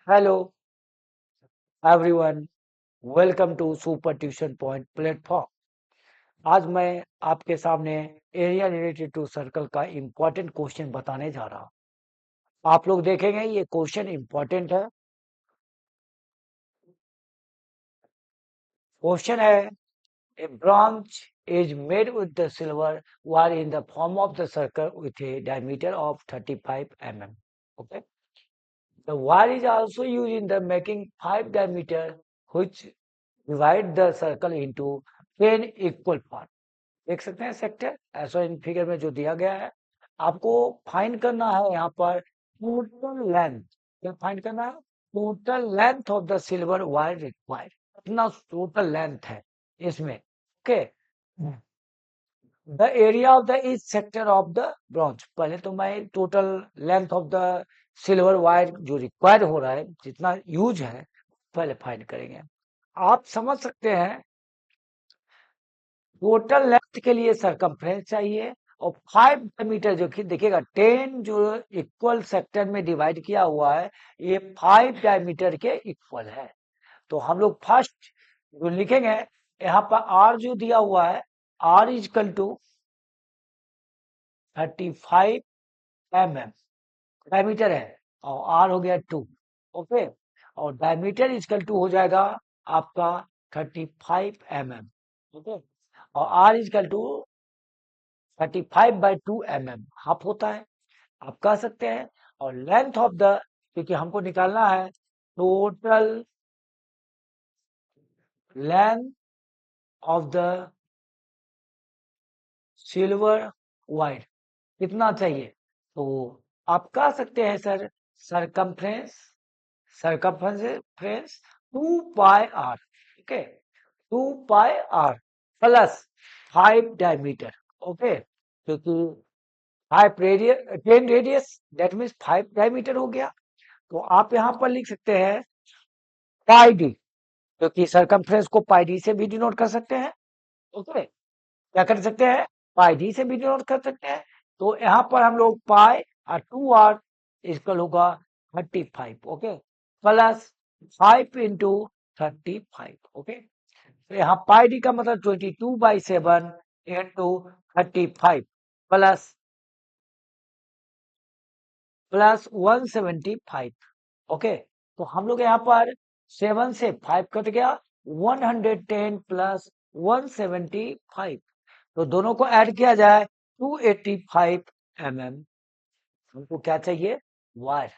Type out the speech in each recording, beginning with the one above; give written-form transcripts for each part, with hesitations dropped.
Hello everyone, welcome to super tuition point platform. आज मैं आपके सामने एरिया रिलेटेड टू सर्कल का इम्पोर्टेंट क्वेश्चन बताने जा रहा हूँ। आप लोग देखेंगे ये क्वेश्चन इम्पोर्टेंट है। क्वेश्चन है, ए branch is made with the silver wire in the form of the circle with a diameter of 35 mm. Okay. The wire is also used in the making 5 diameter which divide the circle into 10 equal parts. देख सकते हैं sector ऐसा in figure में जो दिया गया है। आपको फाइंड करना है यहाँ पर टोटल लेंथ। क्या फाइंड करना है? Total length of the silver wire required. कितना टोटल लेंथ है इसमें। Okay. The area of the each sector of the bronze. पहले तो मैं total length of the silver wire जो रिक्वायर्ड हो रहा है, जितना यूज है, पहले फाइंड करेंगे। आप समझ सकते हैं टोटल लेंथ के लिए सरकमफ्रेंस चाहिए और 5 मीटर जो कि देखिएगा 10 जो इक्वल सेक्टर में डिवाइड किया हुआ है, ये 5 डायमीटर के इक्वल है। तो हम लोग फर्स्ट जो लिखेंगे यहाँ पर आर जो दिया हुआ है, R is equal to 35 mm diameter है और आर हो गया 2। ओके। और डायमीटर इजकल टू हो जाएगा आपका 35 mm। ओके। और R is equal to 35/2 mm half होता है, आप कह सकते हैं। और लेंथ ऑफ द, क्योंकि हमको निकालना है total length of the silver wire कितना चाहिए, तो आप कह सकते हैं sir circumference, circumference 2πr। Okay. 2πr plus 5 diameter. Okay. क्योंकि 5 radius 10 radius that means 5 diameter हो गया। तो आप यहां पर लिख सकते हैं पाई डी, क्योंकि सरकमफ्रेंस को पाई डी से भी डिनोट कर सकते हैं। ओके। क्या कर सकते हैं? पाई डी से भी डिनोट कर सकते हैं। तो यहाँ पर हम लोग पाई और 2r इसका होगा 35। ओके। Plus 5 into 35। ओके। तो यहाँ पाई डी का मतलब 22/7 इंटू 35 प्लस 175। ओके। तो हम लोग यहाँ पर 7 से 5 कट गया, 110 प्लस 175। तो दोनों को ऐड किया जाए 285 mm। हमको क्या चाहिए? वायर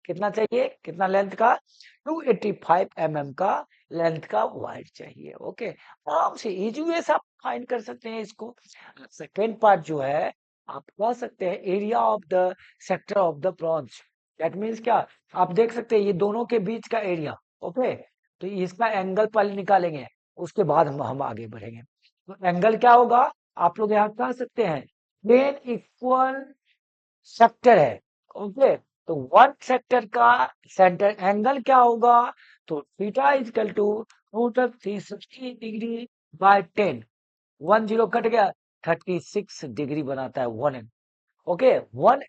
कितना चाहिए, कितना लेंथ का? 285 mm का लेंथ का वायर चाहिए। ओके। आराम से इजी वे से आप फाइंड कर सकते हैं इसको। सेकेंड पार्ट जो है, आप कह सकते हैं area of the sector of the bronze. That means क्या, आप देख सकते हैं ये दोनों के बीच का एरिया। ओके। तो इसका एंगल पहले निकालेंगे, उसके बाद हम आगे बढ़ेंगे। तो एंगल क्या होगा, आप लोग यहाँ कह सकते हैं 10 इक्वल सेक्टर है। ओके। तो वन सेक्टर का सेंटर एंगल क्या होगा, तो theta is equal to total 360 degree by 10। 10 cut गया, 36 डिग्री बनाता है 1 एंगल। ओके। वन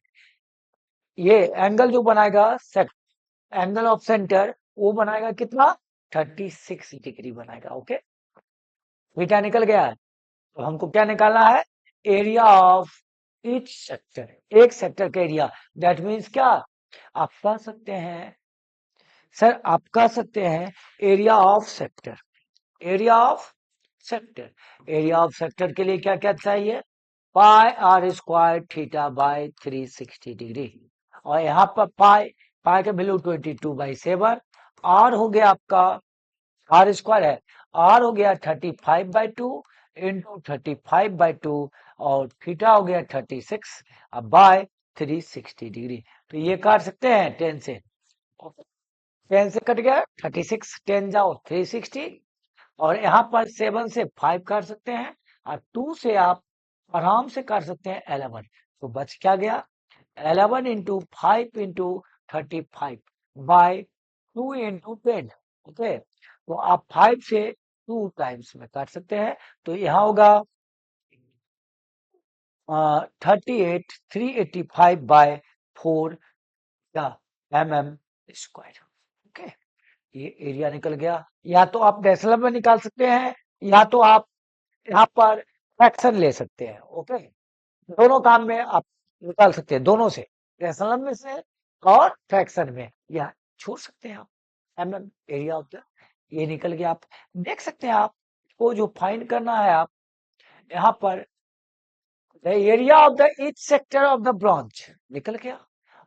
ये एंगल जो बनाएगा एंगल ऑफ सेंटर, वो बनाएगा कितना? 36 डिग्री बनाएगा। ओके। थीटा निकल गया है। तो हमको क्या निकालना है? एरिया ऑफ ईच सेक्टर, एक सेक्टर का एरिया। दैट मीन्स क्या, आप कह सकते हैं सर, आप कह सकते हैं area of sector. Area of sector, area of sector के लिए क्या क्या चाहिए? Pi R square theta by 360 degree. और यहाँ पर पाई, पाई का वैल्यू 22/7। आर हो गया आपका, आर स्क्वायर है, आर हो गया 35/2 इंटू 35/2 और थीटा हो गया 36 अब बाय 360 डिग्री। तो ये काट सकते हैं 10 से, 10 से कट गया 36, 10 जाओ 360। और यहाँ पर 7 से 5 काट सकते हैं और 2 से आप आराम से काट सकते हैं 11। तो बच क्या गया? 11 into 5 into 35 by 2 into 10। Okay. तो आप 5 से 2 टाइम्स में काट सकते हैं। तो यहाँ होगा 38 385/4 mm स्क्वायर। ये एरिया निकल गया। या तो आप डेसिमल में निकाल सकते हैं, या तो आप यहाँ पर फ्रैक्शन ले सकते हैं। ओके, दोनों काम में आप निकाल सकते हैं, दोनों से, डेसिमल में से और फ्रैक्शन में, या छोड़ सकते हैं आप। एमएम एरिया ऑफ द, ये निकल गया। आप देख सकते हैं, आपको जो फाइंड करना है, आप यहाँ पर the area of the each sector of the branch निकल गया।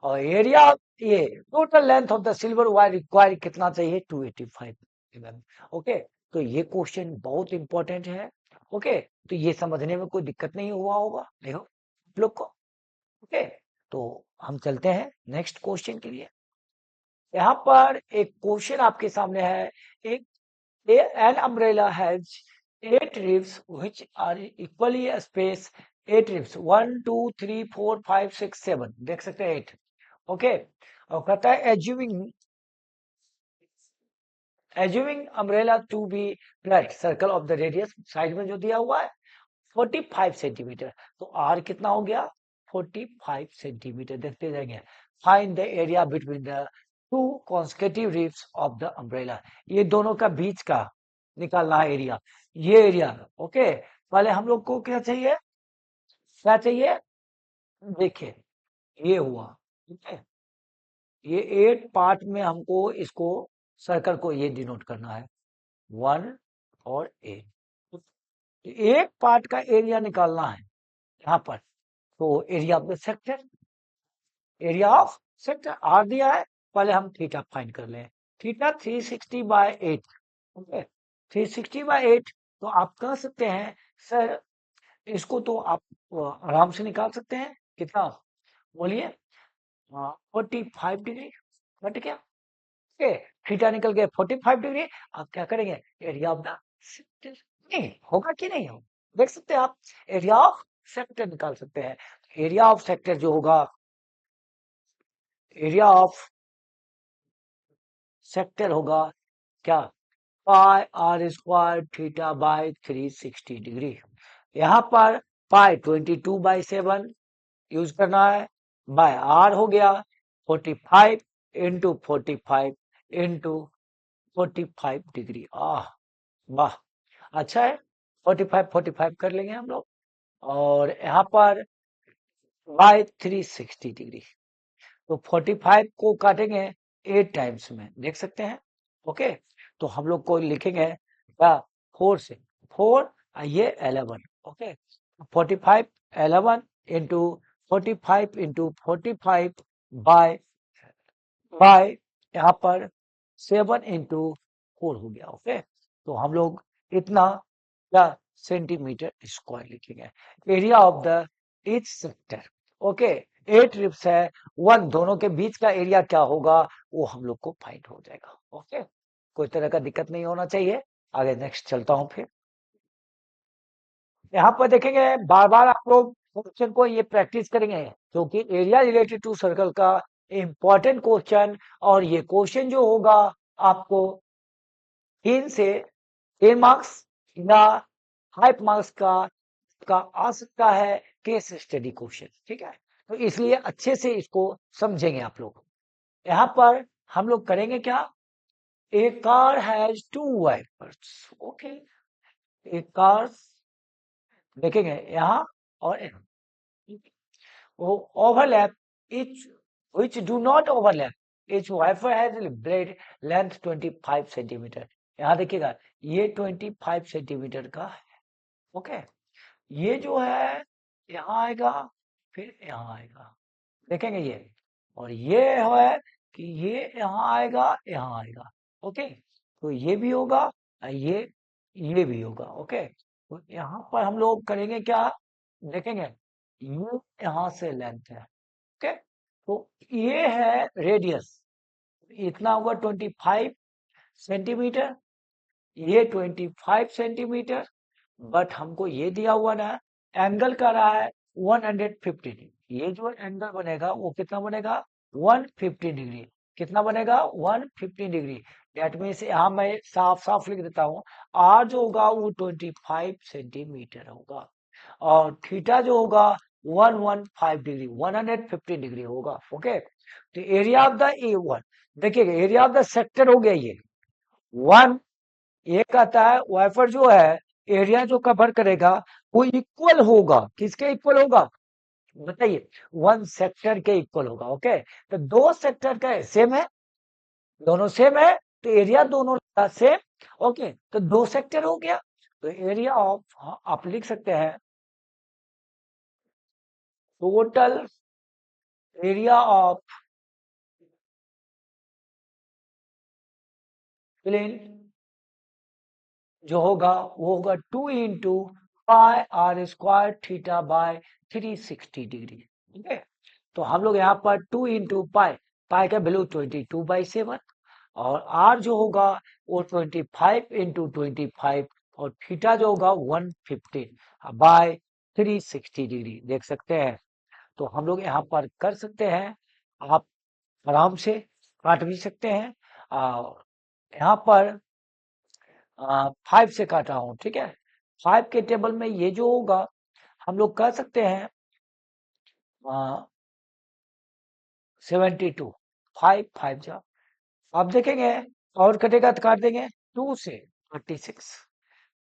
और एरिया, ये total length of the silver wire require कितना चाहिए, 285 mm। ओके, तो ये क्वेश्चन बहुत इंपॉर्टेंट है। ओके, तो ये समझने में कोई दिक्कत नहीं हुआ होगा देखो आप लोग को। ओके, तो हम चलते हैं नेक्स्ट क्वेश्चन के लिए। यहाँ पर एक क्वेश्चन आपके सामने है। एक an umbrella has 8 ribs which are equally spaced, 8 ribs, 1 2 3 4 5 6 7, देख सकते हैं 8। ओके, और कहता है assuming umbrella to be flat, circle of the radius, side में जो दिया हुआ है 45 सेंटीमीटर, तो r कितना हो गया, 45 सेंटीमीटर। देखते जाएंगे। Find the area between the two consecutive ribs of the umbrella, ये दोनों का बीच का निकालना है एरिया, ये एरिया। ओके, पहले हम लोग को क्या चाहिए, क्या चाहिए, देखिए ये हुआ। ठीक है, ये 8 पार्ट में हमको इसको, सर्कल को ये डिनोट करना है, 1 और 8। एक पार्ट का एरिया निकालना है यहाँ पर, तो area of the sector, area of sector R दिया है। पहले हम थीटा फाइंड कर लें। थीटा 360/8। ओके, 360/8, तो आप कह सकते हैं सर, इसको तो आप आराम से निकाल सकते हैं। कितना बोलिए, 45 डिग्री घट गया। ओके, थीटा निकल गया 45 डिग्री। आप क्या करेंगे, एरिया ऑफ द सेक्टर, नहीं होगा कि नहीं होगा, देख सकते हैं आप, एरिया ऑफ सेक्टर निकाल सकते हैं। एरिया ऑफ सेक्टर जो होगा, एरिया ऑफ सेक्टर होगा क्या, pi R square theta by 360 degree. यहाँ पर पाई 22/7 यूज करना है, बाय आर हो गया 45 इंटू 45 इंटू 45 डिग्री। वाह, अच्छा है, 45 कर लेंगे हम लोग। और यहाँ पर बाय 360 डिग्री, तो 45 को काटेंगे 8 टाइम्स में, देख सकते हैं। ओके, तो हम लोग को लिखेंगे क्या, 4 से 4, ये 11। Okay, 45 11 into 45 into 45 by by यहाँ पर 7 इंटू 4 हो गया। ओके, तो हम लोग इतना क्या, सेंटीमीटर स्क्वायर लिखेंगे। Area of the each sector, okay, 8 रिप्स है, 1, दोनों के बीच का एरिया क्या होगा, वो हम लोग को फाइंड हो जाएगा। ओके, कोई तरह का दिक्कत नहीं होना चाहिए। आगे नेक्स्ट चलता हूं फिर। यहाँ पर देखेंगे, बार बार आप लोग क्वेश्चन को ये प्रैक्टिस करेंगे, क्योंकि एरिया रिलेटेड टू सर्कल का इंपॉर्टेंट क्वेश्चन, और ये क्वेश्चन जो होगा आपको 3 से 10 मार्क्स या 5 मार्क्स का आ सकता है, केस स्टडी क्वेश्चन। ठीक है, तो इसलिए अच्छे से इसको समझेंगे आप लोग। यहाँ पर हम लोग करेंगे क्या, a car has 2 wipers. Okay, a car देखेंगे यहाँ और यहाँ, वो overlap each which do not overlap, each wiper has a blade length 25 centimetre. यहाँ देखिएगा, ये 25 सेंटीमीटर का है। ओके, ये जो है यहाँ आएगा, फिर यहाँ आएगा, देखेंगे ये, और ये है कि ये यहाँ आएगा, यहाँ आएगा। ओके, तो ये भी होगा और ये भी होगा। ओके, तो यहाँ पर हम लोग करेंगे क्या, देखेंगे, ये यहाँ से लेंथ है। ओके, तो ये है रेडियस, इतना होगा 25 सेंटीमीटर, ये 25 सेंटीमीटर, बट हमको ये दिया हुआ ना, एंगल का रहा है 150 डिग्री। ये जो एंगल बनेगा वो कितना बनेगा, 150 डिग्री। कितना बनेगा, 150 डिग्री। डेट मीन्स यहाँ मैं साफ साफ लिख देता हूँ, आर जो होगा वो 25 सेंटीमीटर होगा, और थीटा जो होगा 115 डिग्री, 150 डिग्री होगा। ओके, तो area of the A one, देखिएगा एरिया ऑफ द सेक्टर हो गया ये। 1 ये कहता है वाइपर जो है एरिया जो कवर करेगा वो इक्वल होगा, किसके इक्वल होगा बताइए, 1 सेक्टर के इक्वल होगा। ओके, तो 2 सेक्टर का सेम है, दोनों सेम है तो एरिया दोनों का सेम। ओके, तो 2 सेक्टर हो गया, तो एरिया ऑफ आप लिख सकते हैं टोटल एरिया ऑफ प्लेन जो होगा वो होगा 2 into pi R square theta by 360 degree. ठीक है, तो हम लोग यहाँ पर 2 इंटू पाई, पाई का वैल्यू 22/7 और आर जो होगा वो 25 इंटू 25 और थीटा जो होगा 115 बाय 360 डिग्री देख सकते हैं। तो हम लोग यहाँ पर कर सकते हैं, आप आराम से काट भी सकते हैं। यहाँ पर 5 से काटा हूं, ठीक है। 5 के टेबल में ये जो होगा हम लोग कर सकते हैं 72, 5 जा आप देखेंगे और कटेगा तो काट देंगे 2 से 36,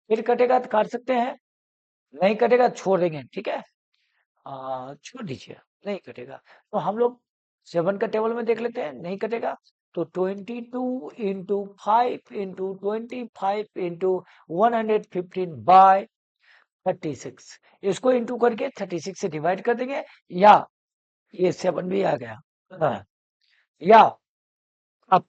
फिर कटेगा तो काट सकते हैं, नहीं कटेगा तो छोड़ देंगे, ठीक है। छोड़ दीजिए, नहीं कटेगा तो हम लोग 7 का टेबल में देख लेते हैं, नहीं कटेगा तो 22 इंटू 5 इंटू 25 इंटू 115 बाय 36, इसको इंटू करके 36 से डिवाइड कर देंगे, या ये 7 भी आ गया। हाँ, या आप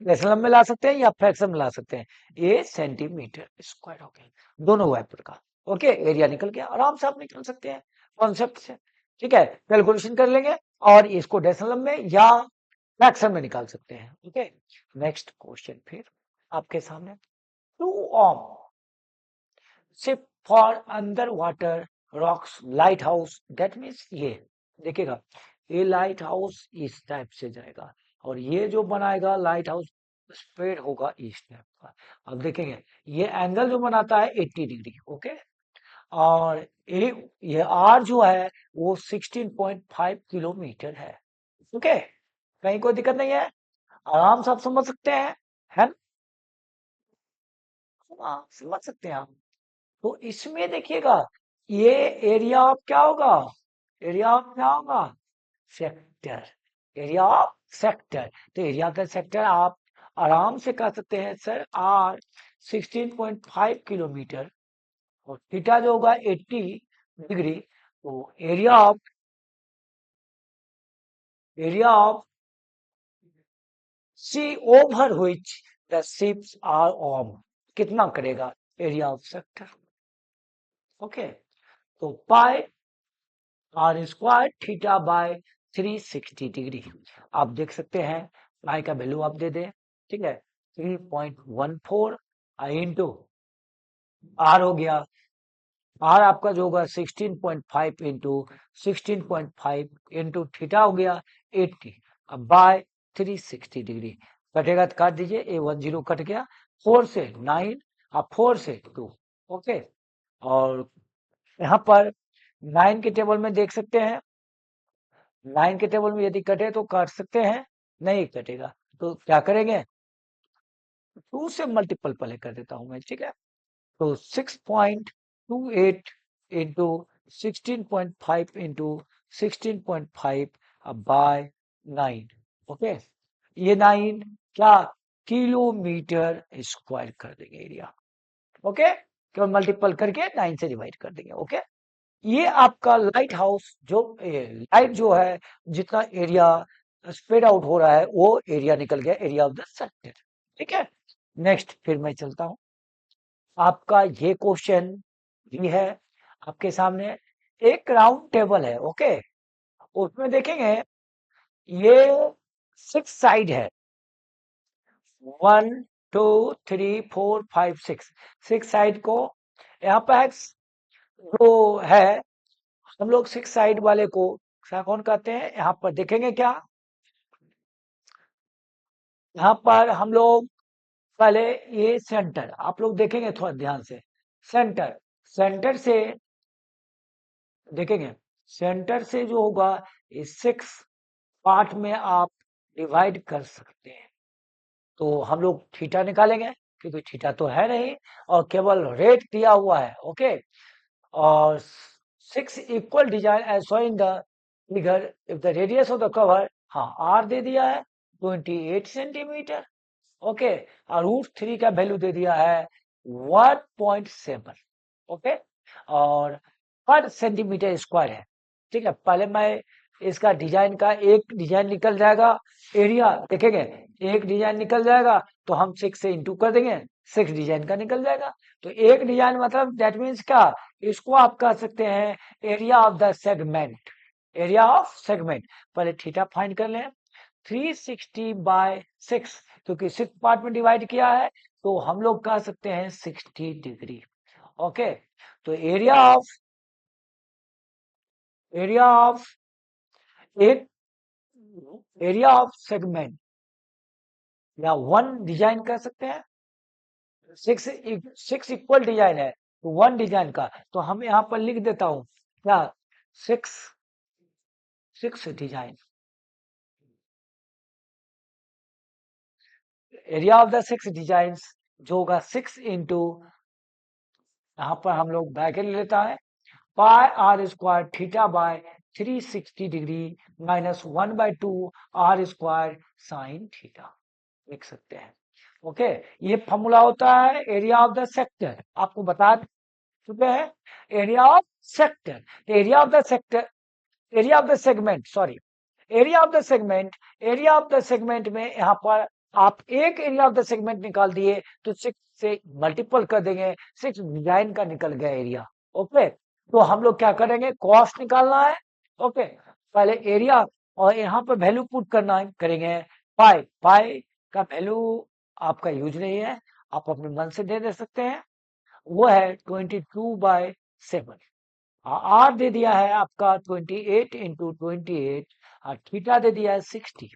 डेसिमल में ला सकते हैं या फ्रैक्शन में ला सकते हैं, ये सेंटीमीटर स्क्वायर हो गया दोनों वाइपर का। ओके, एरिया निकल गया, आराम से आप निकल सकते हैं कॉन्सेप्ट से। ठीक है, कैलकुलेशन कर लेंगे और इसको डेसिमल में या फ्रैक्शन में निकाल सकते हैं। ओके, नेक्स्ट क्वेश्चन फिर आपके सामने, 2 ohm ship for under water rocks light house, that means ये देखिएगा, ये लाइट हाउस इस टाइप से जाएगा और ये जो बनाएगा लाइट हाउस स्प्रेड होगा इस टाइप का। अब देखेंगे ये एंगल जो बनाता है 80 डिग्री। ओके, और ये आर जो है वो 16.5 किलोमीटर है। ओके, कहीं कोई दिक्कत नहीं है, आराम से आप समझ सकते हैं, है ना? हाँ, समझ सकते हैं आप। तो इसमें देखिएगा ये एरिया ऑफ क्या होगा, एरिया ऑफ क्या होगा सेक्टर, एरिया ऑफ सेक्टर। तो एरिया का सेक्टर आप आराम से कह सकते हैं सर आर 16.5 किलोमीटर और थीटा जो होगा 80 डिग्री। तो area of sea over which the ships are on कितना करेगा एरिया ऑफ सेक्टर। ओके, तो pi R square theta by 360 degree आप देख सकते हैं, पाई का वैल्यू आप दे दें, ठीक है, 3.14 इंटू आर हो गया, आर आपका जो होगा 16.5 इंटू 16.5 इंटू थीटा हो गया 80 अब बाय 360 डिग्री, कटेगा तो काट दीजिए, A10 कट गया, 4 से 9 और 4 से 2। ओके, और यहाँ पर 9 के टेबल में देख सकते हैं, 9 के टेबल में यदि कटे तो काट सकते हैं, नहीं कटेगा तो क्या करेंगे 2 से मल्टीपल पहले कर देता हूं मैं, ठीक है। तो 6.28 इंटू 16.5 इंटू 16.5 बाय 9। ओके, ये 9 क्या किलोमीटर स्क्वायर कर देंगे एरिया। ओके, केवल मल्टीपल करके 9 से डिवाइड कर देंगे। ओके, ये आपका लाइट हाउस जो लाइट जो है जितना एरिया स्प्रेड आउट हो रहा है वो एरिया निकल गया, एरिया ऑफ द सेक्टर। ठीक है, नेक्स्ट फिर मैं चलता हूं, आपका ये क्वेश्चन भी है आपके सामने, एक राउंड टेबल है। ओके, उसमें देखेंगे ये 6 साइड है, 1 2 3 4 5 6, 6 साइड को यहाँ पर जो है हम लोग 6 साइड वाले को कौन कहते हैं, यहाँ पर देखेंगे क्या, यहाँ पर हम लोग पहले ये सेंटर आप लोग देखेंगे थोड़ा ध्यान से, सेंटर सेंटर से देखेंगे, सेंटर से जो होगा इस 6 पार्ट में आप डिवाइड कर सकते हैं। तो हम लोग थीटा निकालेंगे, क्योंकि थीटा तो है नहीं और केवल रेट दिया हुआ है। ओके, और 6 equal design as show in the figure if the radius of the cover, हाँ आर दे दिया है 28 सेंटीमीटर। ओके, और √3 का वैल्यू दे दिया है 1.7। ओके, और पर सेंटीमीटर स्क्वायर है। ठीक है, पहले मैं इसका डिजाइन का एक डिजाइन निकल जाएगा, एरिया देखेंगे, एक डिजाइन निकल जाएगा तो हम 6 से इंटू कर देंगे, 6 डिजाइन का निकल जाएगा। तो एक डिजाइन मतलब दैट मीन्स क्या, इसको आप कह सकते हैं area of the segment, area of segment. पहले थीटा फाइंड कर लें, 360/6, क्योंकि 6 पार्ट में डिवाइड किया है तो हम लोग कह सकते हैं 60 डिग्री। ओके, तो एरिया ऑफ एक एरिया ऑफ सेगमेंट या वन डिजाइन कह सकते हैं। 6 इक्वल डिजाइन है तो वन डिजाइन का, तो हम यहाँ पर लिख देता हूं क्या, 6 design, area of the 6 design जो होगा 6 इंटू, यहाँ पर हम लोग ब्रैकेट लेता है, pi R square theta by 360 degree minus 1/2 R square sine theta लिख सकते हैं। ओके, ये फॉर्मूला होता है एरिया ऑफ द सेक्टर, आपको बता चुके हैं area of sector, area of the sector, area of the segment, sorry, area of the segment, area of the segment में यहाँ पर आप एक एरिया ऑफ द सेगमेंट निकाल दिए तो 6 से मल्टीपल कर देंगे, 6 डिजाइन का निकल गया एरिया। ओके, तो हम लोग क्या करेंगे, कॉस्ट निकालना है। ओके, पहले एरिया और यहाँ पर वैल्यू पुट करना है, करेंगे पाई, पाई का वैल्यू आपका यूज नहीं है, आप अपने मन से दे सकते हैं, वो है 22/7। आर दे दिया है आपका 28 इंटू 28, और थीटा दे दिया है 60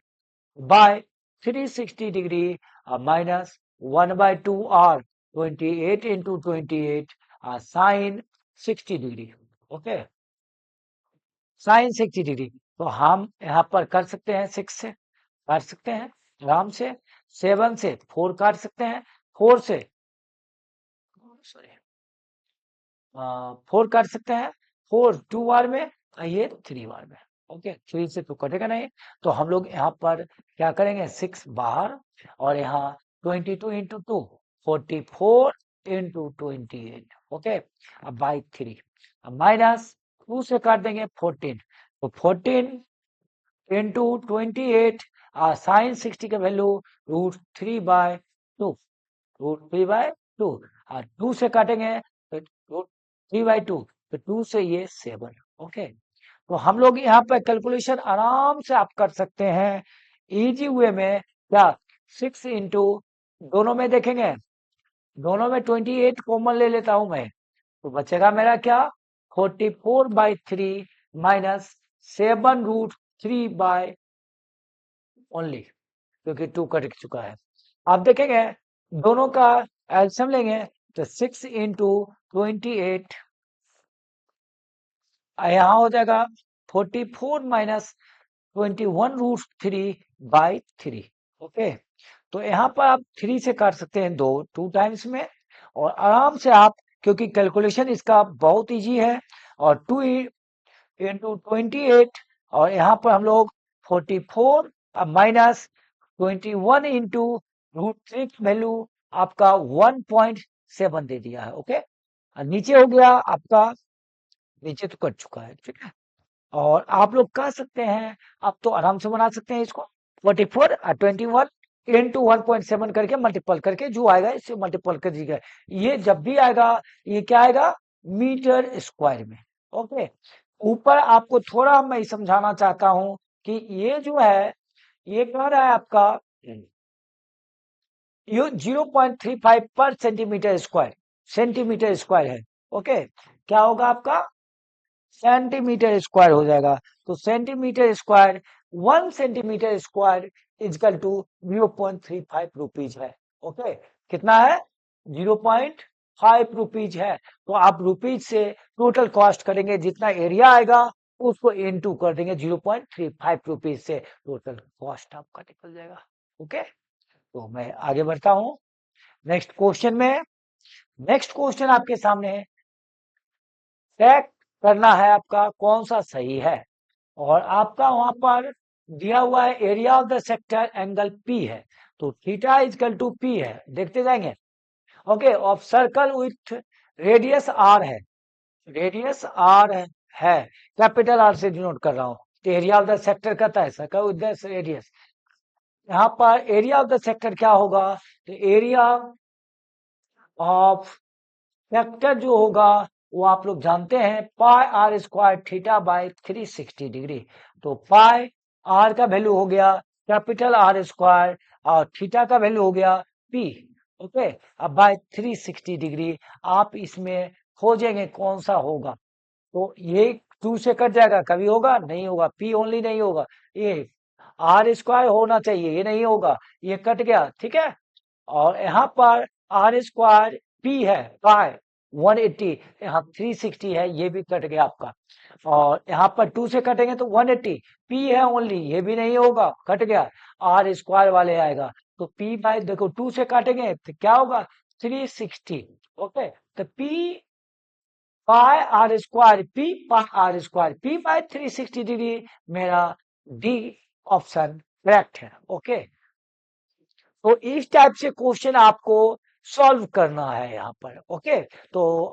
by 360 degree minus 1/2 R 28 into 28 sine 60 degree. Okay, sine 60 degree, तो हम यहाँ पर कर सकते हैं 6 से काट सकते हैं आराम से, 7 से 4 काट सकते हैं, 4 से सॉरी 4 काट सकते हैं, 4 2 बार में, ये 3 बार में। ओके, 3 से तो कटेगा नहीं, तो हम लोग यहाँ पर क्या करेंगे, 6 बाहर और यहाँ 22 इंटू 2 44 इंटू 28। ओके, अब बाई 3, अब माइनस 2 से काट देंगे 14, तो 14 इंटू 28 साइन 60 का वैल्यू √3/2, √3/2, और 2 से काटेंगे तो √3/2, तो 2 से ये 7। ओके, तो हम लोग यहाँ पे कैलकुलेशन आराम से आप कर सकते हैं इजी वे में, क्या 6 इंटू, दोनों में देखेंगे, दोनों में 28 कॉमन ले लेता हूं मैं, तो बचेगा मेरा क्या, 44/3 माइनस 7 √3 ओनली, क्योंकि 2 कट चुका है। आप देखेंगे दोनों का एल्सियम लेंगे तो 6 इंटू 28, यहाँ हो जाएगा 44 माइनस 21 √3/3। ओके, तो यहाँ पर आप 3 से काट सकते हैं, 2 टाइम्स में, और आराम से आप, क्योंकि कैलकुलेशन इसका बहुत इजी है, और 2 इंटू 28, और यहाँ पर हम लोग 44 माइनस 21 इंटू √3 वैल्यू आपका 1.7 दे दिया है। ओके, और नीचे हो गया आपका, नीचे तो कट चुका है, ठीक है, और आप लोग कह सकते हैं, आप तो आराम से बना सकते हैं इसको, 44 और 21 इंटू 1.7 करके मल्टीपल करके जो आएगा इससे मल्टीपल कर दीजिएगा, ये जब भी आएगा ये क्या आएगा, मीटर स्क्वायर में। ओके, ऊपर आपको थोड़ा मैं समझाना चाहता हूं कि ये जो है, ये कह रहा है आपका ये 0.35 पर सेंटीमीटर स्क्वायर, सेंटीमीटर स्क्वायर है। ओके, क्या होगा आपका, सेंटीमीटर स्क्वायर हो जाएगा, तो centimetre square, 1 centimetre square is equal to 0.35 rupees है। ओके, कितना है, 0.5 रुपीज है, तो आप रुपीज से टोटल कॉस्ट करेंगे, जितना एरिया आएगा उसको इनटू कर देंगे 0.35 रुपीज से, टोटल कॉस्ट आपका निकल जाएगा। ओके, तो मैं आगे बढ़ता हूं, नेक्स्ट क्वेश्चन आपके सामने है, चेक करना है आपका कौन सा सही है। और आपका वहां पर दिया हुआ है area of the sector angle P है, तो थीटा इजकल टू पी है, देखते जाएंगे। Okay, of circle with radius R है, रेडियस आर है, कैपिटल आर से डिनोट कर रहा हूं। तो एरिया ऑफ द सेक्टर कहता है सर्कल विद द रेडियस। यहाँ पर एरिया ऑफ द सेक्टर क्या होगा, तो एरिया ऑफ सेक्टर जो होगा वो आप लोग जानते हैं pi R square theta by 360 degree. तो पाई आर का वैल्यू हो गया कैपिटल आर स्क्वायर और थीटा का वैल्यू हो गया पी। ओके, अब बाय 360 डिग्री आप इसमें खोजेंगे कौन सा होगा। तो ये 2 से कट जाएगा, कभी होगा नहीं होगा, पी ओनली नहीं होगा, ये आर स्क्वायर होना चाहिए, ये नहीं होगा, ये कट गया, ठीक है। और यहाँ पर आर स्क्वायर पी है पाई 180, यहाँ 360 है, ये भी कट गया आपका। और यहाँ पर 2 से कटेंगे तो 180, पी है ओनली, ये भी नहीं होगा, कट गया, आर स्क्वायर वाले आएगा। तो पी बाय देखो 2 से काटेंगे तो क्या होगा 360। ओके, तो P pi R square P by 360 degree मेरा डी ऑप्शन करेक्ट है। ओके, तो इस टाइप से क्वेश्चन आपको सॉल्व करना है यहाँ पर। ओके, तो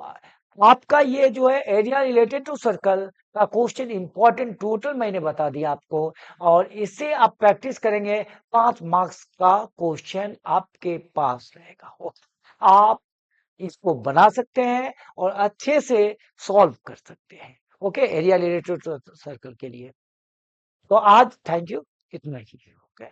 आपका ये जो है एरिया रिलेटेड टू सर्कल का क्वेश्चन इंपॉर्टेंट टोटल मैंने बता दिया आपको, और इससे आप प्रैक्टिस करेंगे 5 मार्क्स का क्वेश्चन आपके पास रहेगा। ओके, आप इसको बना सकते हैं और अच्छे से सॉल्व कर सकते हैं। Okay, area related to circle के लिए। तो आज थैंक यू, इतना ही। ओके।